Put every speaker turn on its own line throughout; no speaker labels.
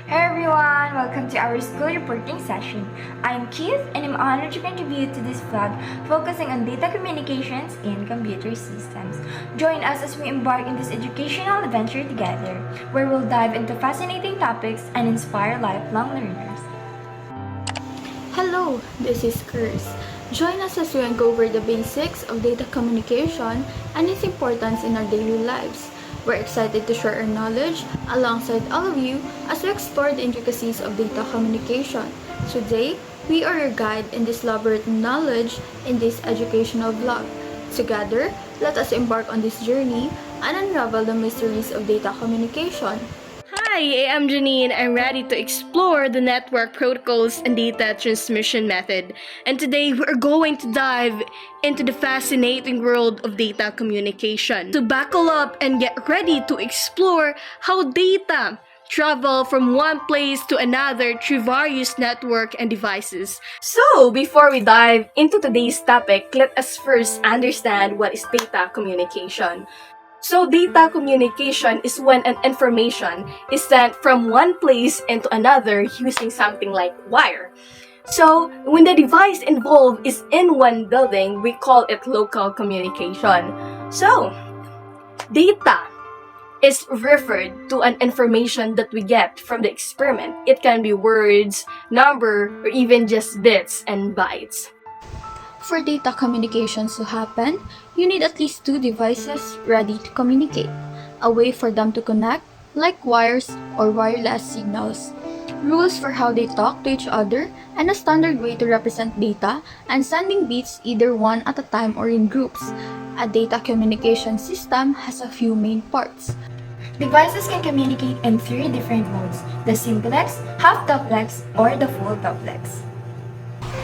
Hey everyone! Welcome to our school reporting session. I'm Keith and I'm honored to contribute to this vlog focusing on data communications in computer systems. Join us as we embark in this educational adventure together, where we'll dive into fascinating topics and inspire lifelong learners.
Hello, this is Kurs. Join us as we uncover the basics of data communication and its importance in our daily lives. We're excited to share our knowledge alongside all of you as we explore the intricacies of data communication. Today, we are your guide in this labyrinth of knowledge in this educational vlog. Together, let us embark on this journey and unravel the mysteries of data communication.
Hi, I'm Janine. I'm ready to explore the network protocols and data transmission method. And today we're going to dive into the fascinating world of data communication. So buckle up and get ready to explore how data travel from one place to another through various network and devices. So, before we dive into today's topic, let us first understand what is data communication. So data communication is when an information is sent from one place into another using something like wire. So when the device involved is in one building, we call it local communication. So data is referred to an information that we get from the experiment. It can be words, number, or even just bits and bytes.
For data communications to happen, you need at least two devices ready to communicate, a way for them to connect, like wires or wireless signals, rules for how they talk to each other, and a standard way to represent data and sending bits either one at a time or in groups. A data communication system has a few main parts.
Devices can communicate in three different modes: the simplex, half-duplex, or the full duplex.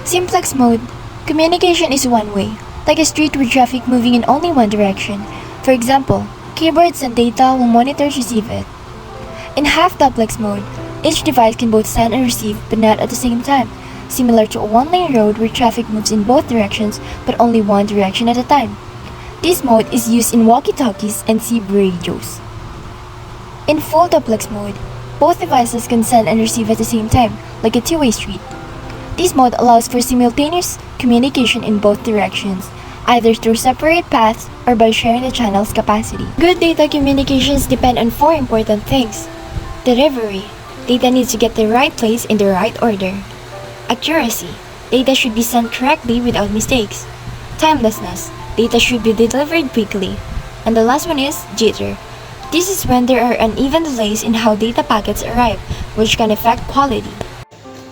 Simplex mode. Communication is one way, like a street with traffic moving in only one direction. For example, keyboards and data will monitor to receive it. In half-duplex mode, each device can both send and receive but not at the same time, similar to a one-lane road where traffic moves in both directions but only one direction at a time. This mode is used in walkie-talkies and CB radios. In full duplex mode, both devices can send and receive at the same time, like a two-way street. This mode allows for simultaneous communication in both directions, either through separate paths or by sharing the channel's capacity. Good data communications depend on four important things. Delivery. Data needs to get the right place in the right order. Accuracy. Data should be sent correctly without mistakes. Timelessness. Data should be delivered quickly. And the last one is jitter. This is when there are uneven delays in how data packets arrive, which can affect quality.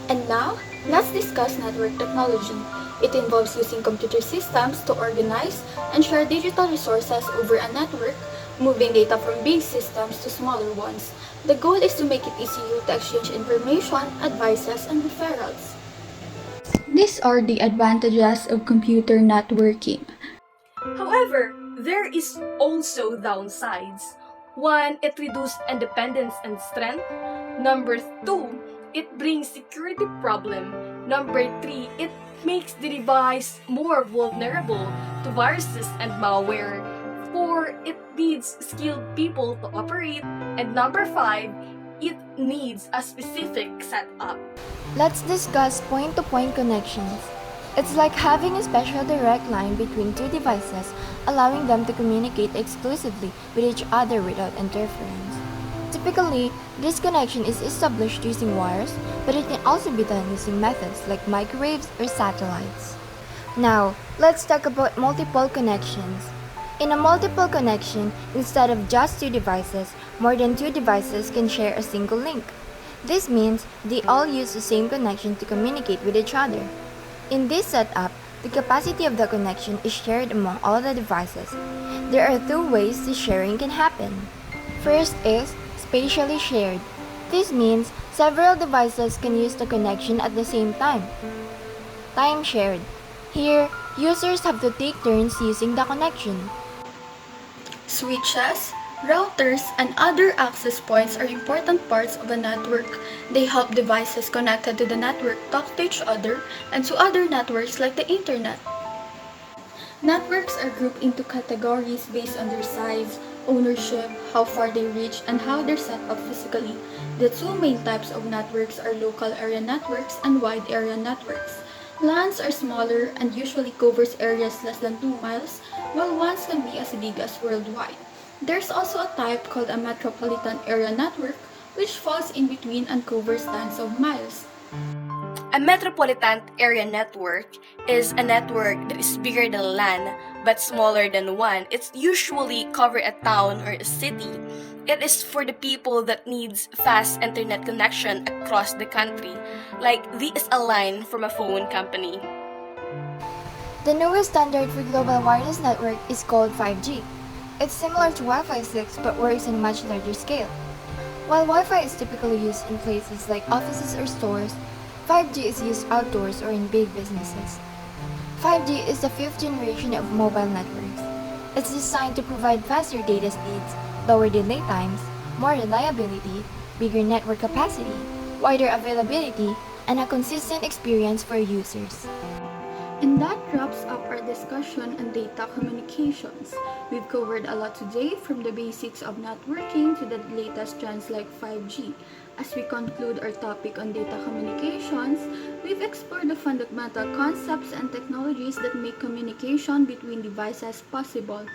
And now, let's discuss network technology. It involves using computer systems to organize and share digital resources over a network, moving data from big systems to smaller ones. The goal is to make it easier to exchange information, advices, and referrals. These are the advantages of computer networking.
However, there is also downsides. One, it reduces independence and strength. Number two, it brings security problem. Number three, it makes the device more vulnerable to viruses and malware. Four, it needs skilled people to operate. And number five, it needs a specific setup.
Let's discuss point-to-point connections. It's like having a special direct line between two devices, allowing them to communicate exclusively with each other without interference. Typically, this connection is established using wires, but it can also be done using methods like microwaves or satellites. Now, let's talk about multiple connections. In a multiple connection, instead of just two devices, more than two devices can share a single link. This means they all use the same connection to communicate with each other. In this setup, the capacity of the connection is shared among all the devices. There are two ways the sharing can happen. First is spatially shared. This means several devices can use the connection at the same time. Time shared. Here, users have to take turns using the connection.
Switches, routers, and other access points are important parts of a network. They help devices connected to the network talk to each other and to other networks like the internet. Networks are grouped into categories based on their size, ownership, how far they reach, and how they're set up physically. The two main types of networks are local area networks and wide area networks. LANs are smaller and usually covers areas less than 2 miles, while WANs can be as big as worldwide. There's also a type called a metropolitan area network, which falls in between and covers tens of miles.
A metropolitan area network is a network that is bigger than LAN but smaller than one. It's usually cover a town or a city. It is for the people that needs fast internet connection across the country. Like this is a line from a phone company.
The newest standard for global wireless network is called 5G. It's similar to Wi-Fi 6 but works on a much larger scale. While Wi-Fi is typically used in places like offices or stores, 5G is used outdoors or in big businesses. 5G is the fifth generation of mobile networks. It's designed to provide faster data speeds, lower delay times, more reliability, bigger network capacity, wider availability, and a consistent experience for users.
And that wraps up our discussion on data communications. We've covered a lot today, from the basics of networking to the latest trends like 5G. As we conclude our topic on data communications, we've explored the fundamental concepts and technologies that make communication between devices possible,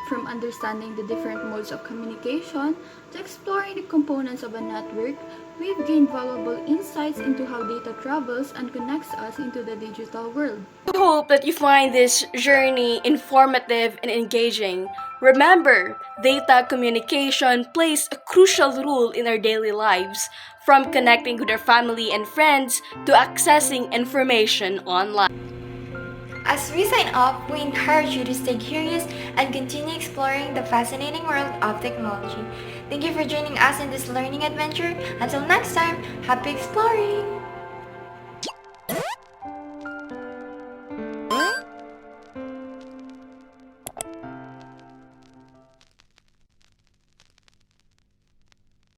from understanding the different modes of communication to exploring the components of a network. We've gained valuable insights into how data travels and connects us into the digital world.
I hope that you find this journey informative and engaging. Remember, data communication plays a crucial role in our daily lives, from connecting with our family and friends to accessing information online.
As we sign off, we encourage you to stay curious and continue exploring the fascinating world of technology. Thank you for joining us in this learning adventure. Until next time, happy exploring!